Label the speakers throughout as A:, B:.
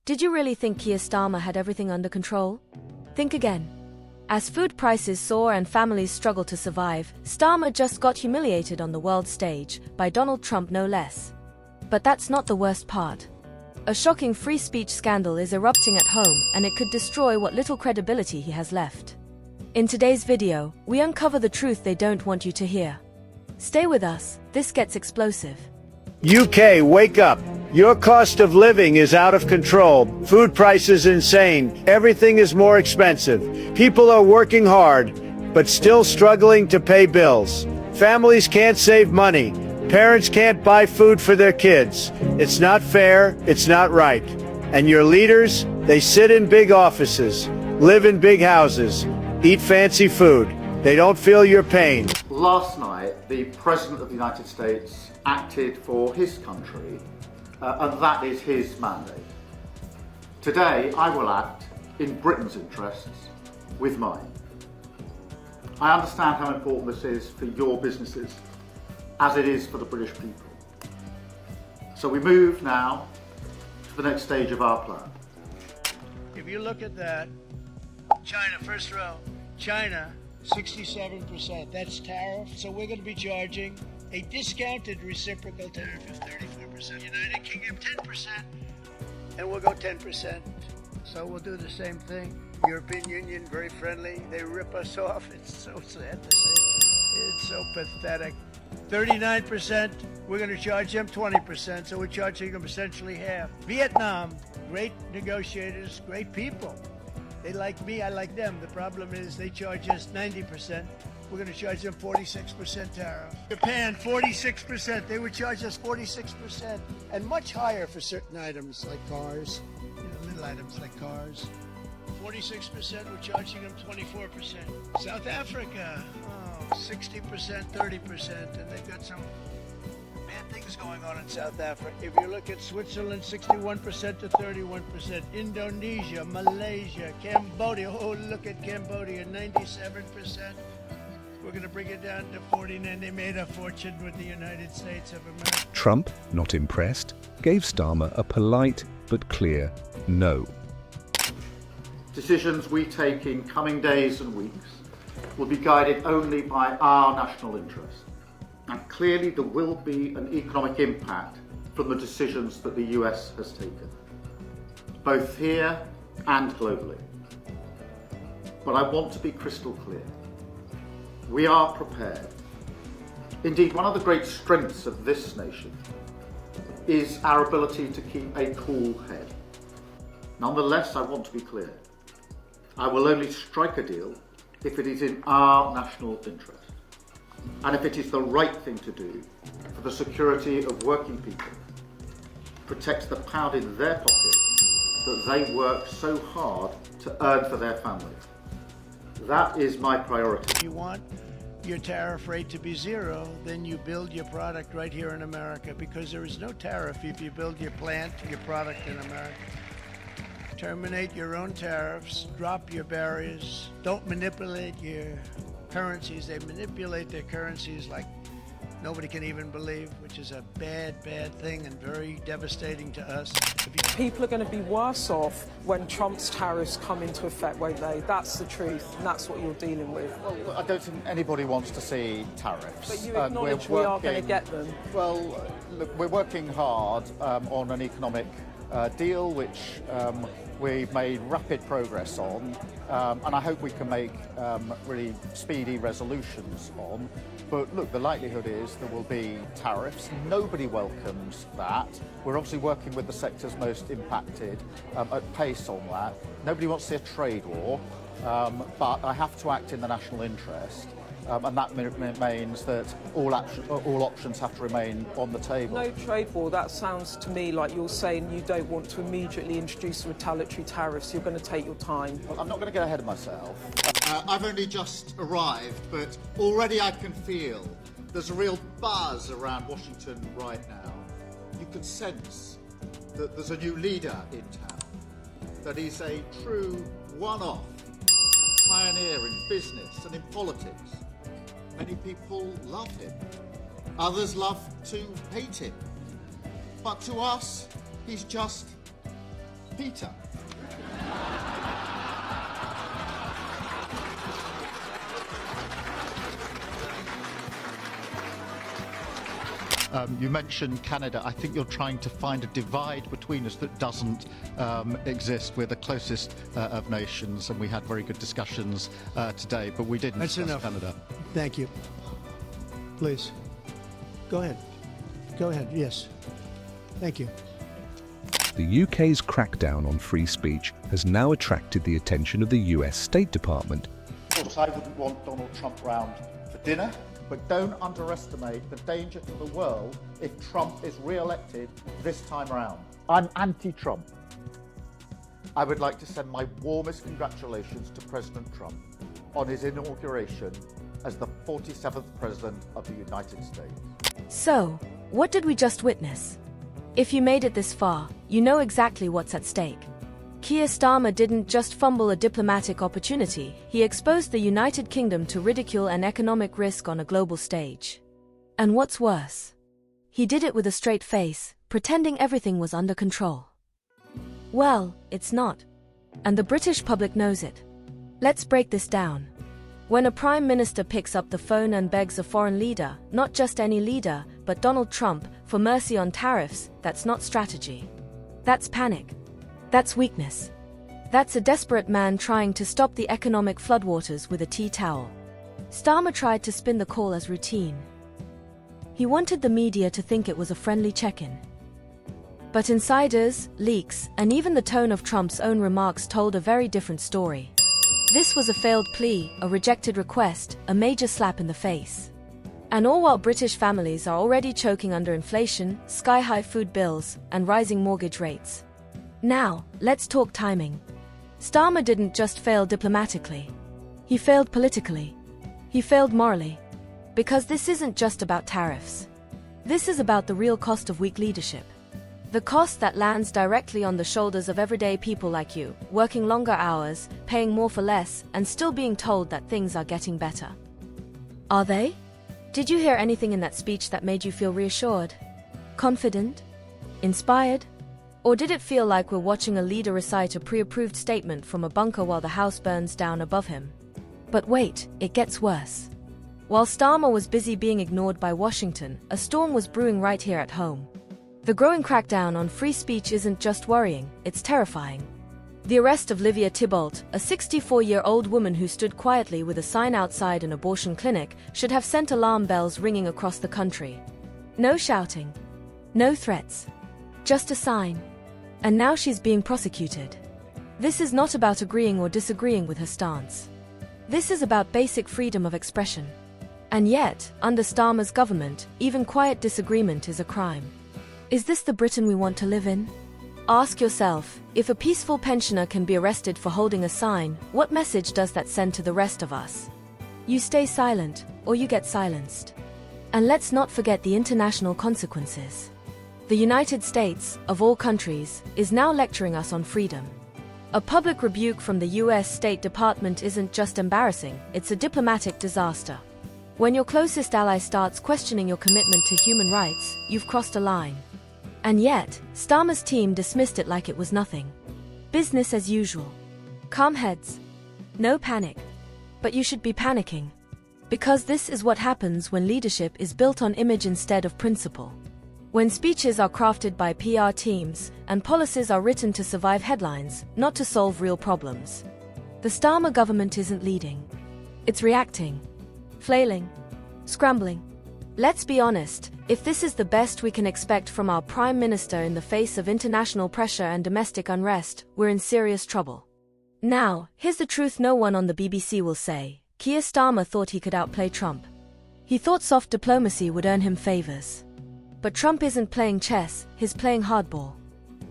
A: Did you really think Keir Starmer had everything under control? Think again. As food prices soar and families struggle to survive, Starmer just got humiliated on the world stage, by Donald Trump no less. But that's not the worst part. A shocking free speech scandal is erupting at home, and it could destroy what little credibility he has left. In today's video, we uncover the truth they don't want you to hear. Stay with us, this gets explosive.
B: UK, wake up. Your cost of living is out of control. Food prices insane. Everything is more expensive. People are working hard, but still struggling to pay bills. Families can't save money. Parents can't buy food for their kids. It's not fair, it's not right. And your leaders, they sit in big offices, live in big houses, eat fancy food. They don't feel your pain.
C: Last night, the President of the United States acted for his country, and that is his mandate. Today, I will act in Britain's interests with mine. I understand how important this is for your businesses, as it is for the British people. So we move now to the next stage of our plan.
D: If you look at that, China, first row, China, 67%, that's tariff. So we're going to be charging a discounted reciprocal tariff of 34%. United Kingdom, 10%, and we'll go 10%. So we'll do the same thing. European Union, very friendly. They rip us off. It's so sad to say. It's so pathetic. 39%, we're going to charge them 20%, so we're charging them essentially half. Vietnam, great negotiators, great people. They like me, I like them. The problem is they charge us 90%. We're going to charge them 46% tariff. Japan, 46%. They would charge us 46%. And much higher for certain items like cars, little items like cars. 46%, we're charging them 24%. South Africa, 60%, 30%. And they've got some bad things going on in South Africa. If you look at Switzerland, 61% to 31%. Indonesia, Malaysia, Cambodia. Oh, look at Cambodia, 97%. We're going to bring it down to 49. They made a fortune with the United States of America.
E: Trump, not impressed, gave Starmer a polite but clear no.
C: Decisions we take in coming days and weeks will be guided only by our national interest. And clearly there will be an economic impact from the decisions that the US has taken, both here and globally. But I want to be crystal clear. We are prepared. Indeed, one of the great strengths of this nation is our ability to keep a cool head. Nonetheless, I want to be clear. I will only strike a deal if it is in our national interest, and if it is the right thing to do for the security of working people, protects the pound in their pocket that they work so hard to earn for their families. That is my priority.
D: If you want your tariff rate to be zero, then you build your product right here in America, because there is no tariff if you build your plant, your product in America. Terminate your own tariffs, drop your barriers, don't manipulate your currencies. They manipulate their currencies like nobody can even believe, which is a bad, bad thing and very devastating to us.
F: People are going to be worse off when Trump's tariffs come into effect, won't they? That's the truth, and that's what you're dealing with.
G: Well, I don't think anybody wants to see tariffs.
F: But you acknowledge we are going to get them.
G: Well, look, we're working hard on an economic deal which we've made rapid progress on, and I hope we can make really speedy resolutions on. But look, the likelihood is there will be tariffs. Nobody welcomes that. We're obviously working with the sectors most impacted at pace on that. Nobody wants to see a trade war, but I have to act in the national interest. And that means that all options have to remain on the table.
F: No trade war, that sounds to me like you're saying you don't want to immediately introduce retaliatory tariffs. You're going to take your time.
G: Well, I'm not going to get ahead of myself.
H: I've only just arrived, but already I can feel there's a real buzz around Washington right now. You can sense that there's a new leader in town, that he's a true one-off pioneer in business and in politics. Many people love him. Others love to hate him. But to us, he's just Peter. You mentioned Canada. I think you're trying to find a divide between us that doesn't exist. We're the closest of nations, and we had very good discussions today, but we didn't
I: That's
H: discuss
I: enough.
H: Canada.
I: Thank you. Please. Go ahead. Go ahead. Yes. Thank you.
E: The UK's crackdown on free speech has now attracted the attention of the US State Department.
G: Of course, I wouldn't want Donald Trump round for dinner, but don't underestimate the danger to the world if Trump is re-elected this time round. I'm anti-Trump. I would like to send my warmest congratulations to President Trump on his inauguration as the 47th President of the United States.
A: So, what did we just witness? If you made it this far, you know exactly what's at stake. Keir Starmer didn't just fumble a diplomatic opportunity, he exposed the United Kingdom to ridicule and economic risk on a global stage. And what's worse? He did it with a straight face, pretending everything was under control. Well, it's not. And the British public knows it. Let's break this down. When a prime minister picks up the phone and begs a foreign leader, not just any leader, but Donald Trump, for mercy on tariffs, that's not strategy. That's panic. That's weakness. That's a desperate man trying to stop the economic floodwaters with a tea towel. Starmer tried to spin the call as routine. He wanted the media to think it was a friendly check-in. But insiders, leaks, and even the tone of Trump's own remarks told a very different story. This was a failed plea, a rejected request, a major slap in the face. And all while British families are already choking under inflation, sky-high food bills, and rising mortgage rates. Now, let's talk timing. Starmer didn't just fail diplomatically. He failed politically. He failed morally. Because this isn't just about tariffs. This is about the real cost of weak leadership. The cost that lands directly on the shoulders of everyday people like you, working longer hours, paying more for less, and still being told that things are getting better. Are they? Did you hear anything in that speech that made you feel reassured? Confident? Inspired? Or did it feel like we're watching a leader recite a pre-approved statement from a bunker while the house burns down above him? But wait, it gets worse. While Starmer was busy being ignored by Washington, a storm was brewing right here at home. The growing crackdown on free speech isn't just worrying, it's terrifying. The arrest of Livia Thibault, a 64-year-old woman who stood quietly with a sign outside an abortion clinic, should have sent alarm bells ringing across the country. No shouting. No threats. Just a sign. And now she's being prosecuted. This is not about agreeing or disagreeing with her stance. This is about basic freedom of expression. And yet, under Starmer's government, even quiet disagreement is a crime. Is this the Britain we want to live in? Ask yourself, if a peaceful pensioner can be arrested for holding a sign, what message does that send to the rest of us? You stay silent, or you get silenced. And let's not forget the international consequences. The United States, of all countries, is now lecturing us on freedom. A public rebuke from the US State Department isn't just embarrassing, it's a diplomatic disaster. When your closest ally starts questioning your commitment to human rights, you've crossed a line. And yet, Starmer's team dismissed it like it was nothing. Business as usual. Calm heads. No panic. But you should be panicking. Because this is what happens when leadership is built on image instead of principle. When speeches are crafted by PR teams, and policies are written to survive headlines, not to solve real problems. The Starmer government isn't leading. It's reacting. Flailing. Scrambling. Let's be honest, if this is the best we can expect from our Prime Minister in the face of international pressure and domestic unrest, we're in serious trouble. Now, here's the truth no one on the BBC will say. Keir Starmer thought he could outplay Trump. He thought soft diplomacy would earn him favors. But Trump isn't playing chess, he's playing hardball.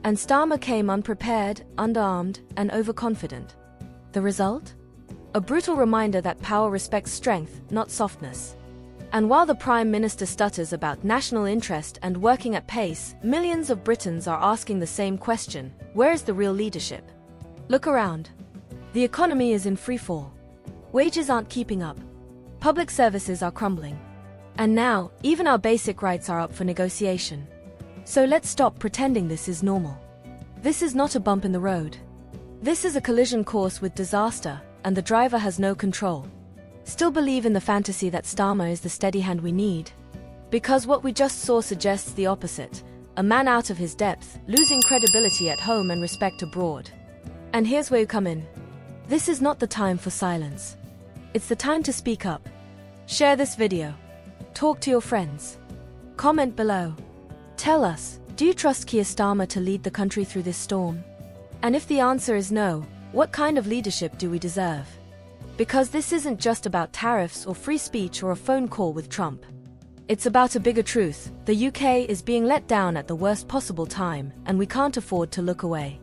A: And Starmer came unprepared, underarmed, and overconfident. The result? A brutal reminder that power respects strength, not softness. And while the Prime Minister stutters about national interest and working at pace, millions of Britons are asking the same question: where is the real leadership? Look around. The economy is in freefall. Wages aren't keeping up. Public services are crumbling. And now, even our basic rights are up for negotiation. So let's stop pretending this is normal. This is not a bump in the road. This is a collision course with disaster, and the driver has no control. Still believe in the fantasy that Starmer is the steady hand we need? Because what we just saw suggests the opposite. A man out of his depth, losing credibility at home and respect abroad. And here's where you come in. This is not the time for silence. It's the time to speak up. Share this video. Talk to your friends. Comment below. Tell us, do you trust Keir Starmer to lead the country through this storm? And if the answer is no, what kind of leadership do we deserve? Because this isn't just about tariffs or free speech or a phone call with Trump. It's about a bigger truth. The UK is being let down at the worst possible time, and we can't afford to look away.